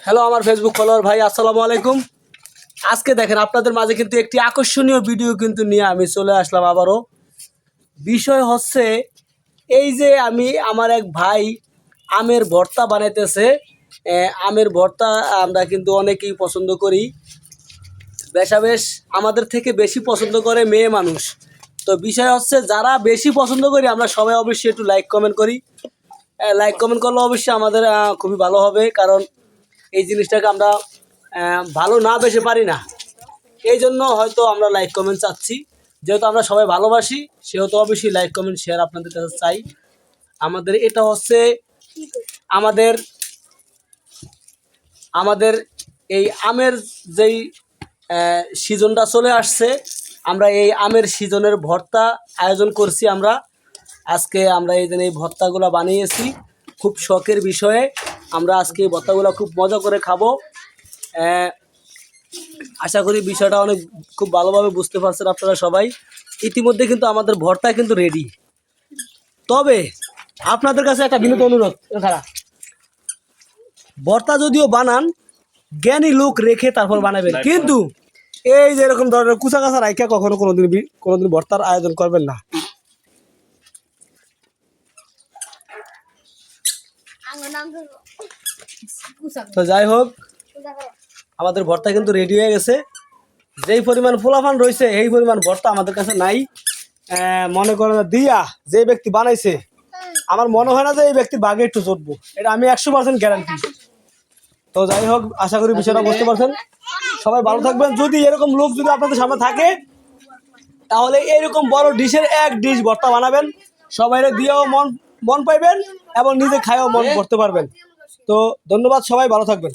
Hello আমার Facebook follower ভাই, আসসালামু আলাইকুম। আজকে দেখেন আপনাদের মাঝে কিন্তু একটি আকর্ষণীয় ভিডিও কিন্তু নিয়ে আমি চলে আসলাম আবারও। বিষয় হচ্ছে এই যে আমার এক ভাই আমের ভর্তা বানাইতেছে। আমের ভর্তা আমরা কিন্তু অনেকেই পছন্দ করি, বেশ আমাদের থেকে বেশি পছন্দ করে মেয়ে মানুষ। তো বিষয় হচ্ছে যারা বেশি পছন্দ করি আমরা সবাই অবশ্যই একটু লাইক কমেন্ট করি। লাইক কমেন্ট করলে অবশ্যই আমাদের খুবই ভালো হবে, কারণ এই জিনিসটাকে আমরা ভালো না বেশি পারি না, এই জন্য হয়তো আমরা লাইক কমেন্ট চাচ্ছি। যেহেতু আমরা সবাই ভালোবাসি সেহেতু অবশ্যই লাইক কমেন্ট শেয়ার আপনাদের কাছে চাই। আমাদের এটা হচ্ছে আমাদের আমাদের এই আমের যেই সিজনটা চলে আসছে, আমরা এই আমের সিজনের ভর্তা আয়োজন করছি। আজকে আমরা এই ভর্তাগুলো বানিয়েছি খুব শখের বিষয়ে। আমরা আজকে এই ভর্তাগুলো খুব মজা করে খাবো। আশা করি বিষয়টা খুব ভালোভাবে বুঝতে পারছেন আপনারা সবাই। ইতিমধ্যে কিন্তু আমাদের ভর্তা কিন্তু রেডি। তবে আপনাদের কাছে একটা বিনীত অনুরোধ, ভর্তা যদিও বানান জ্ঞানী লোক রেখে তারপর বানাবেন, কিন্তু এই যে এরকম ধরনের কুচা কাছা রাইখা কখনো কোনোদিন ভর্তার আয়োজন করবেন না। তো যাই হোক, আমাদের ভর্তা কিন্তু রেডি হয়ে গেছে। যেই পরিমাণ ফুলাফান রয়েছে এই পরিমাণ ভর্তা আমাদের কাছে নাই। মনে করেন দিয়া যে ব্যক্তি বানাইছে, আমার মনে হয় না যে এই ব্যক্তির বাগে একটু চটবো, এটা আমি 100% গ্যারান্টি। তো যাই হোক, আশা করি বিষয়টা বুঝতে পারছেন। সবাই ভালো থাকবেন। যদি এরকম লোক যদি আপনাদের সামনে থাকে তাহলে এরকম বড় ডিশের এক ডিশ ভর্তা বানাবেন, সবাই দিয়েও মন পাইবেন এবং নিজে খায়ও মন করতে পারবেন। তো ধন্যবাদ, সবাই ভালো থাকবেন।